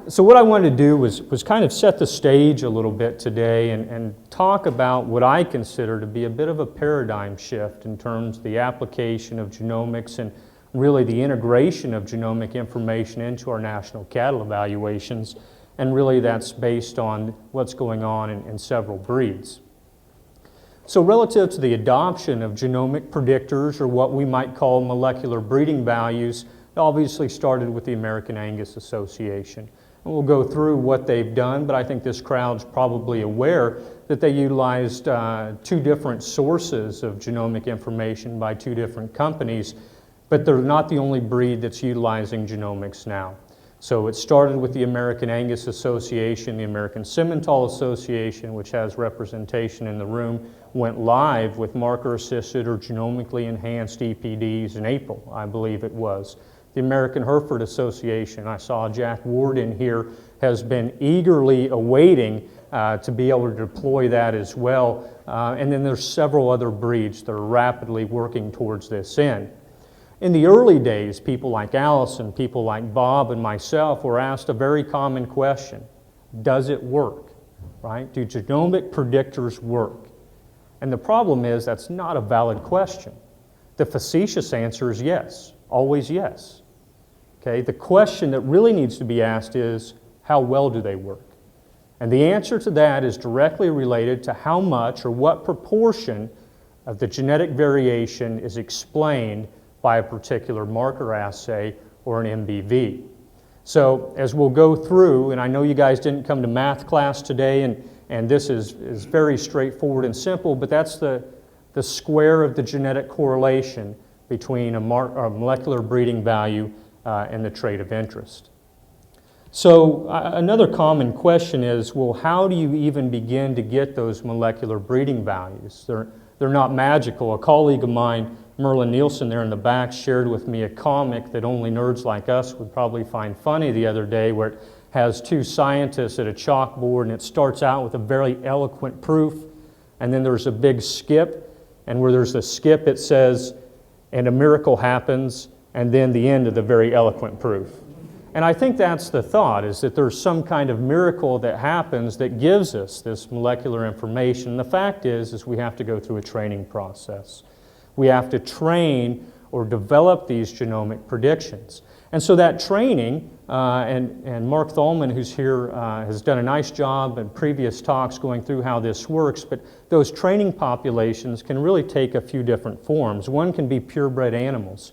So what I wanted to do was kind of set the stage a little bit today and talk about what I consider to be a bit of a paradigm shift in terms of the application of genomics and really the integration of genomic information into our national cattle evaluations, and really that's based on what's going on in several breeds. So relative to the adoption of genomic predictors, or what we might call molecular breeding values, it obviously started with the American Angus Association. And we'll go through what they've done, but I think this crowd's probably aware that they utilized two different sources of genomic information by two different companies, but they're not the only breed that's utilizing genomics now. So it started with the American Angus Association, the American Simmental Association, which has representation in the room, went live with marker-assisted or genomically enhanced EPDs in April, I believe it was. The American Hereford Association, I saw Jack Ward in here, has been eagerly awaiting to be able to deploy that as well. And then there's several other breeds that are rapidly working towards this end. In the early days, people like Allison, people like Bob and myself were asked a very common question: does it work, right? Do genomic predictors work? And the problem is that's not a valid question. The facetious answer is yes, always yes. Okay? The question that really needs to be asked is, how well do they work? And the answer to that is directly related to how much or what proportion of the genetic variation is explained by a particular marker assay or an MBV. So as we'll go through, and I know you guys didn't come to math class today, and this is very straightforward and simple, but that's the square of the genetic correlation between a molecular breeding value and the trait of interest. So another common question is, well, how do you even begin to get those molecular breeding values? They're not magical. A colleague of mine, Merlin Nielsen there in the back, shared with me a comic that only nerds like us would probably find funny the other day, where it has two scientists at a chalkboard, and it starts out with a very eloquent proof, and then there's a big skip, and where there's a skip it says, and a miracle happens, and then the end of the very eloquent proof. And I think that's the thought, is that there's some kind of miracle that happens that gives us this molecular information. The fact is we have to go through a training process. We have to train or develop these genomic predictions. And so that training, and Mark Thalman, who's here, has done a nice job in previous talks going through how this works, but those training populations can really take a few different forms. One can be purebred animals.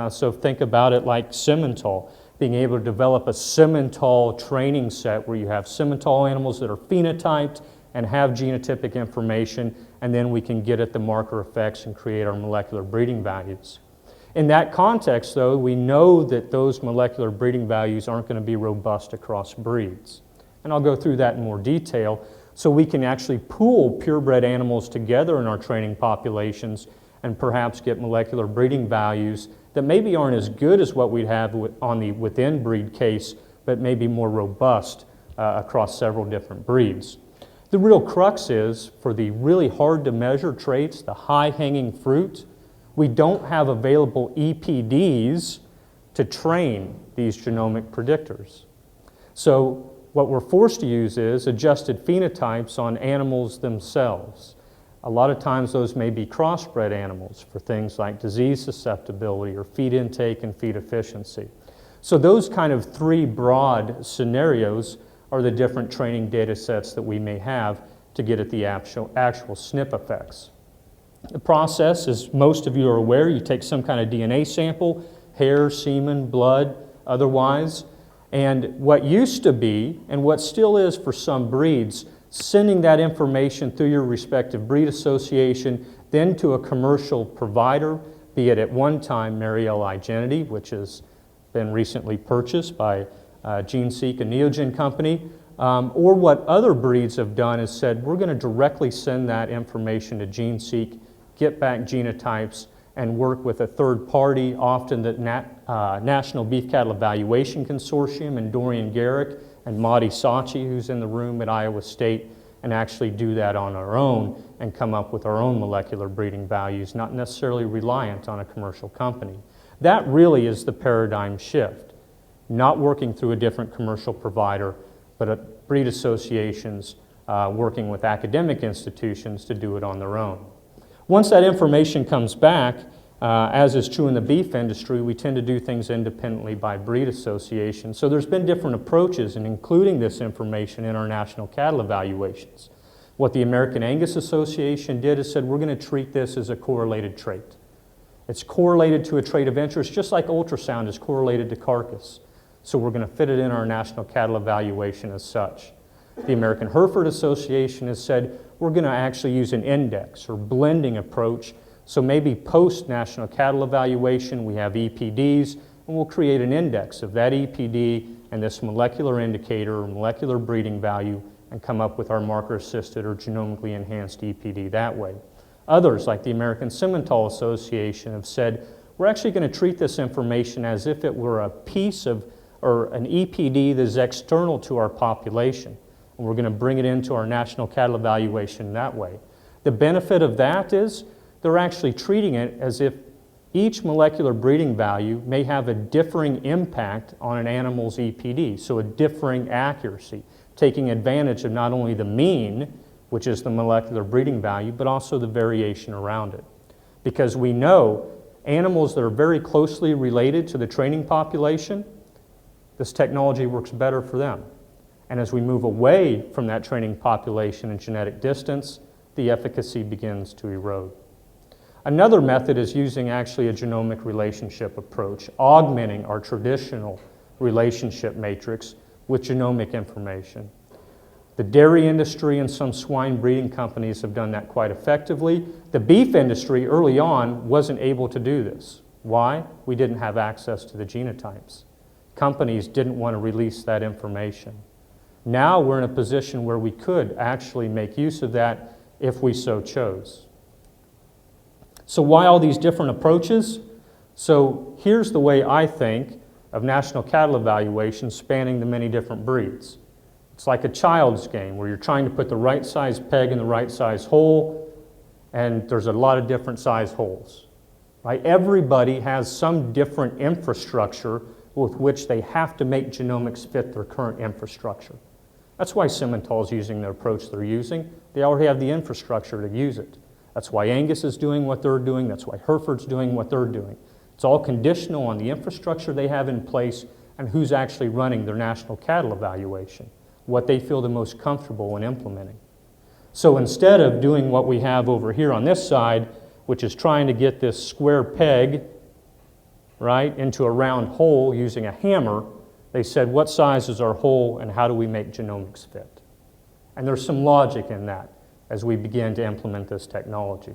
So think about it like Simmental, being able to develop a Simmental training set where you have Simmental animals that are phenotyped and have genotypic information, and then we can get at the marker effects and create our molecular breeding values. In that context, though, we know that those molecular breeding values aren't going to be robust across breeds. And I'll go through that in more detail, so we can actually pool purebred animals together in our training populations and perhaps get molecular breeding values that maybe aren't as good as what we'd have on the within breed case, but maybe more robust across several different breeds. The real crux is, for the really hard to measure traits, the high hanging fruit, we don't have available EPDs to train these genomic predictors. So what we're forced to use is adjusted phenotypes on animals themselves. A lot of times those may be crossbred animals for things like disease susceptibility or feed intake and feed efficiency. So those kind of three broad scenarios are the different training data sets that we may have to get at the actual SNP effects. The process, as most of you are aware, you take some kind of DNA sample, hair, semen, blood, otherwise, and what used to be, and what still is for some breeds, sending that information through your respective breed association, then to a commercial provider, be it at one time Mariel Igenity, which has been recently purchased by GeneSeq, a Neogen company, or what other breeds have done is said, we're going to directly send that information to GeneSeq, get back genotypes, and work with a third party, often the National Beef Cattle Evaluation Consortium, and Dorian Garrick and Madi Sachi, who's in the room at Iowa State, and actually do that on our own and come up with our own molecular breeding values, not necessarily reliant on a commercial company. That really is the paradigm shift. not working through a different commercial provider, but breed associations working with academic institutions to do it on their own. Once that information comes back, as is true in the beef industry, we tend to do things independently by breed association. So there's been different approaches in including this information in our national cattle evaluations. What the American Angus Association did is said, we're going to treat this as a correlated trait. It's correlated to a trait of interest, just like ultrasound is correlated to carcass. So we're going to fit it in our national cattle evaluation as such. The American Hereford Association has said, we're going to actually use an index or blending approach. So maybe post-national cattle evaluation, we have EPDs, and we'll create an index of that EPD and this molecular indicator or molecular breeding value and come up with our marker-assisted or genomically enhanced EPD that way. Others, like the American Simmental Association, have said, we're actually going to treat this information as if it were a piece of, or an EPD that is external to our population. And we're going to bring it into our national cattle evaluation that way. The benefit of that is they're actually treating it as if each molecular breeding value may have a differing impact on an animal's EPD, so a differing accuracy, taking advantage of not only the mean, which is the molecular breeding value, but also the variation around it. Because we know animals that are very closely related to the training population, this technology works better for them. And as we move away from that training population and genetic distance, the efficacy begins to erode. Another method is using actually a genomic relationship approach, augmenting our traditional relationship matrix with genomic information. The dairy industry and some swine breeding companies have done that quite effectively. The beef industry early on wasn't able to do this. Why? We didn't have access to the genotypes. Companies didn't want to release that information. Now we're in a position where we could actually make use of that if we so chose. So why all these different approaches? So here's the way I think of national cattle evaluation spanning the many different breeds. It's like a child's game where you're trying to put the right size peg in the right size hole, and there's a lot of different size holes. Right? Everybody has some different infrastructure with which they have to make genomics fit their current infrastructure. That's why Simmental is using the approach they're using. They already have the infrastructure to use it. That's why Angus is doing what they're doing. That's why Hereford's doing what they're doing. It's all conditional on the infrastructure they have in place and who's actually running their national cattle evaluation, what they feel the most comfortable in implementing. So instead of doing what we have over here on this side, which is trying to get this square peg, right, into a round hole using a hammer, they said, what size is our hole and how do we make genomics fit? And there's some logic in that as we begin to implement this technology.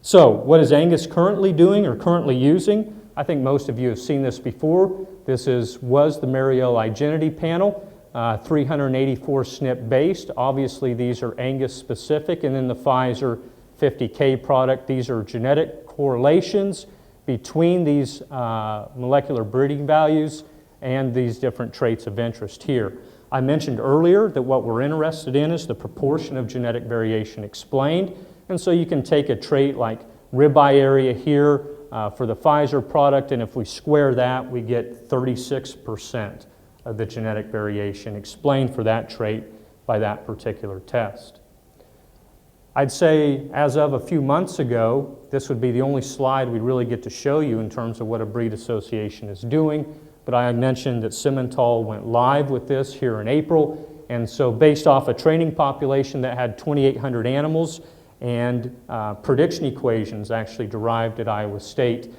So what is Angus currently doing or currently using? I think most of you have seen this before. This was the Mariel IGenity panel, 384 SNP based. Obviously these are Angus specific, and then the Pfizer 50K product. These are genetic correlations between these molecular breeding values and these different traits of interest here. I mentioned earlier that what we're interested in is the proportion of genetic variation explained. And so you can take a trait like ribeye area here for the Pfizer product, and if we square that, we get 36% of the genetic variation explained for that trait by that particular test. I'd say as of a few months ago, this would be the only slide we really get to show you in terms of what a breed association is doing. But I mentioned that Simmental went live with this here in April. And so based off a training population that had 2,800 animals and prediction equations actually derived at Iowa State,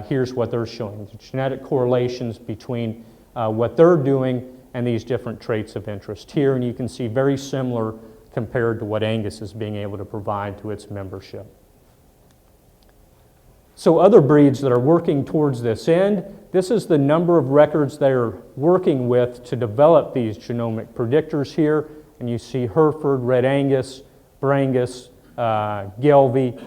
here's what they're showing. The genetic correlations between what they're doing and these different traits of interest here. And you can see very similar compared to what Angus is being able to provide to its membership. So other breeds that are working towards this end, this is the number of records they're working with to develop these genomic predictors here. And you see Hereford, Red Angus, Brangus, Gelbvieh,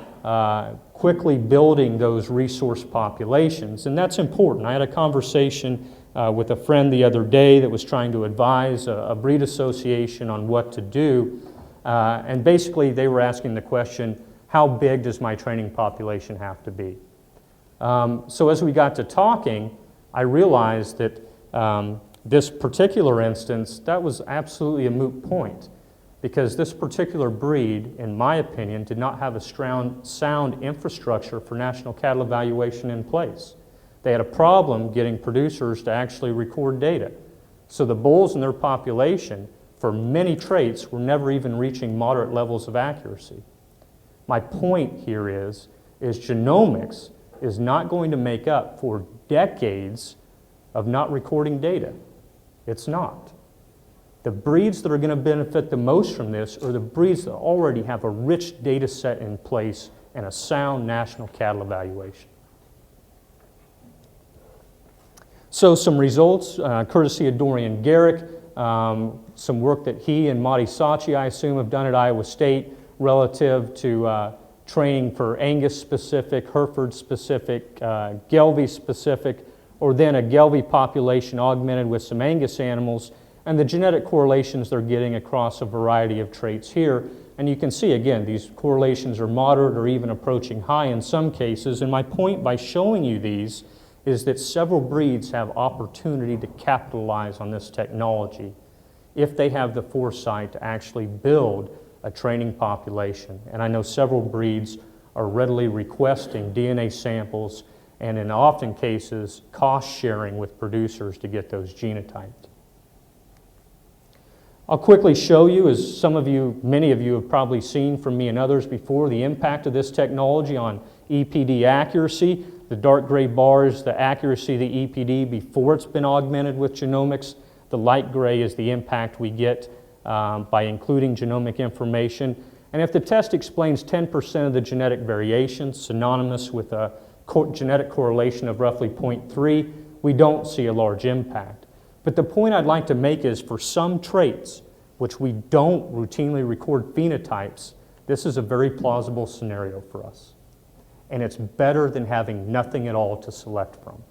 quickly building those resource populations. And that's important. I had a conversation with a friend the other day that was trying to advise a breed association on what to do. And basically they were asking the question, how big does my training population have to be? So as we got to talking, I realized that this particular instance, that was absolutely a moot point, because this particular breed, in my opinion, did not have a sound infrastructure for national cattle evaluation in place. They had a problem getting producers to actually record data. So the bulls in their population, for many traits, were never even reaching moderate levels of accuracy. My point here is genomics is not going to make up for decades of not recording data. It's not. The breeds that are going to benefit the most from this are the breeds that already have a rich data set in place and a sound national cattle evaluation. So some results, courtesy of Dorian Garrick, some work that he and Matti Sachi, I assume, have done at Iowa State relative to training for Angus-specific, Hereford-specific, Gelbvieh-specific, or then a Gelbvieh population augmented with some Angus animals, and the genetic correlations they're getting across a variety of traits here. And you can see, again, these correlations are moderate or even approaching high in some cases. And my point by showing you these is that several breeds have opportunity to capitalize on this technology if they have the foresight to actually build a training population. And I know several breeds are readily requesting DNA samples and in often cases cost sharing with producers to get those genotyped. I'll quickly show you, as some of you, many of you have probably seen from me and others before, the impact of this technology on EPD accuracy. The dark gray bar is the accuracy of the EPD before it's been augmented with genomics. The light gray is the impact we get by including genomic information. And if the test explains 10% of the genetic variation, synonymous with a genetic correlation of roughly 0.3, we don't see a large impact. But the point I'd like to make is for some traits, which we don't routinely record phenotypes, this is a very plausible scenario for us. And it's better than having nothing at all to select from.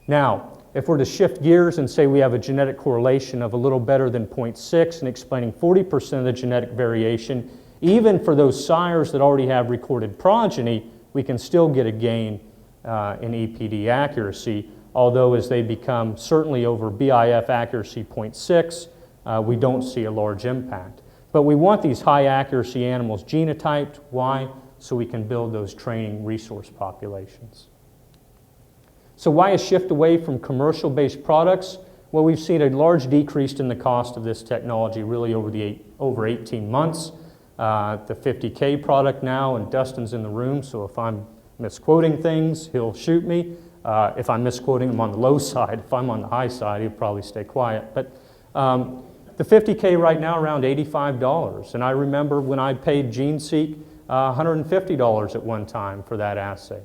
Now, if we're to shift gears and say we have a genetic correlation of a little better than 0.6 and explaining 40% of the genetic variation, even for those sires that already have recorded progeny, we can still get a gain in EPD accuracy, although as they become certainly over BIF accuracy 0.6, we don't see a large impact. But we want these high accuracy animals genotyped. Why? So we can build those training resource populations. So why a shift away from commercial-based products? Well, we've seen a large decrease in the cost of this technology really over 18 months. The 50K product now, and Dustin's in the room, so if I'm misquoting things, he'll shoot me. If I'm misquoting him on the low side, if I'm on the high side, he'll probably stay quiet. But the 50K right now around $85, and I remember when I paid GeneSeek $150 at one time for that assay.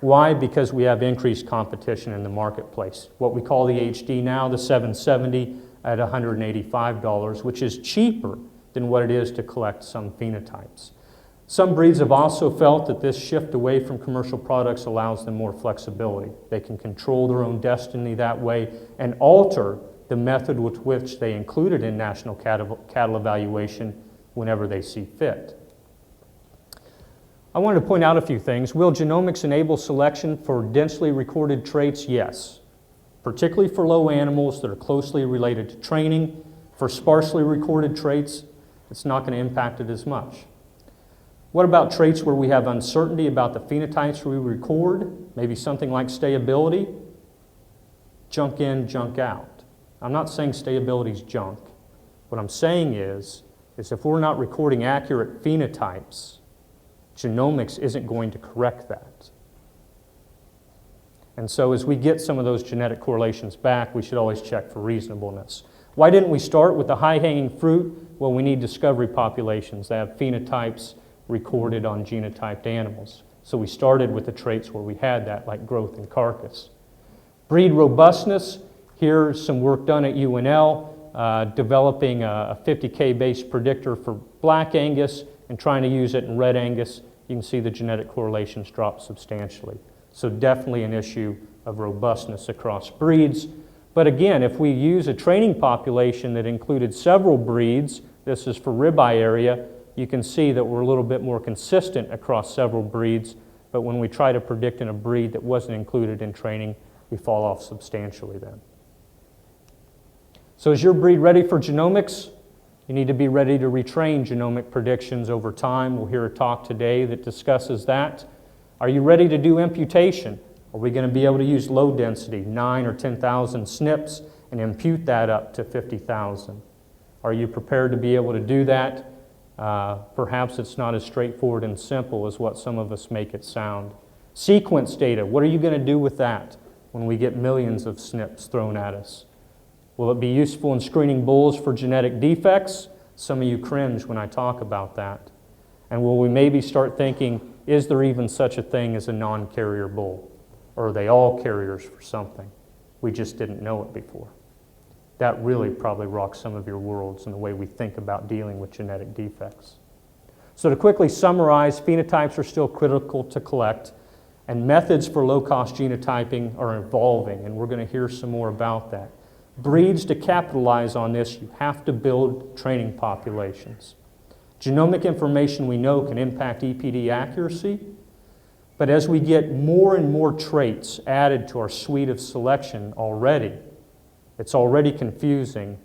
Why? Because we have increased competition in the marketplace. What we call the HD now, the 770 at $185, which is cheaper than what it is to collect some phenotypes. Some breeds have also felt that this shift away from commercial products allows them more flexibility. They can control their own destiny that way and alter the method with which they include it in national cattle evaluation whenever they see fit. I wanted to point out a few things. Will genomics enable selection for densely recorded traits? Yes, particularly for low animals that are closely related to training. For sparsely recorded traits, it's not going to impact it as much. What about traits where we have uncertainty about the phenotypes we record? Maybe something like stayability? Junk in, junk out. I'm not saying stayability is junk. What I'm saying is if we're not recording accurate phenotypes, genomics isn't going to correct that. And so as we get some of those genetic correlations back, we should always check for reasonableness. Why didn't we start with the high-hanging fruit? Well, we need discovery populations that have phenotypes recorded on genotyped animals. So we started with the traits where we had that, like growth and carcass. Breed robustness, here's some work done at UNL, developing a 50K based predictor for black Angus and trying to use it in red Angus. You can see the genetic correlations drop substantially. So definitely an issue of robustness across breeds. But again, if we use a training population that included several breeds, this is for ribeye area, you can see that we're a little bit more consistent across several breeds. but when we try to predict in a breed that wasn't included in training, we fall off substantially then. So is your breed ready for genomics? You need to be ready to retrain genomic predictions over time. We'll hear a talk today that discusses that. Are you ready to do imputation? Are we going to be able to use low density, 9 or 10,000 SNPs, and impute that up to 50,000? Are you prepared to be able to do that? Perhaps it's not as straightforward and simple as what some of us make it sound. Sequence data, what are you going to do with that when we get millions of SNPs thrown at us? Will it be useful in screening bulls for genetic defects? Some of you cringe when I talk about that. And will we maybe start thinking, is there even such a thing as a non-carrier bull? Or are they all carriers for something? We just didn't know it before. That really probably rocks some of your worlds in the way we think about dealing with genetic defects. So to quickly summarize, phenotypes are still critical to collect, and methods for low-cost genotyping are evolving, and we're going to hear some more about that. Breeds to capitalize on this, you have to build training populations. Genomic information we know can impact EPD accuracy, but as we get more and more traits added to our suite of selection already, it's already confusing,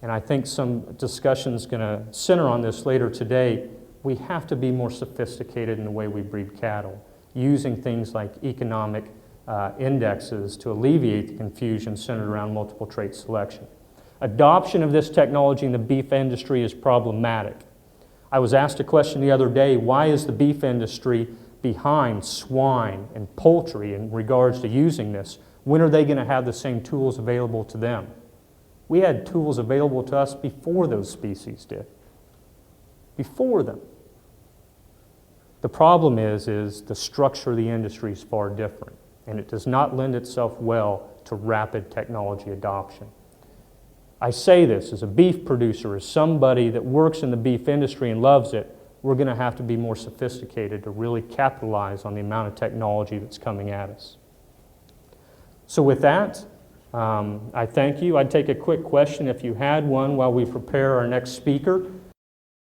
and I think some discussion is going to center on this later today. We have to be more sophisticated in the way we breed cattle, using things like economic indexes to alleviate the confusion centered around multiple trait selection. Adoption of this technology in the beef industry is problematic. I was asked a question the other day, why is the beef industry behind swine and poultry in regards to using this? When are they going to have the same tools available to them? We had tools available to us before those species did. Before them. The problem is the structure of the industry is far different, and it does not lend itself well to rapid technology adoption. I say this as a beef producer, as somebody that works in the beef industry and loves it, we're going to have to be more sophisticated to really capitalize on the amount of technology that's coming at us. So with that, I thank you. I'd take a quick question if you had one while we prepare our next speaker.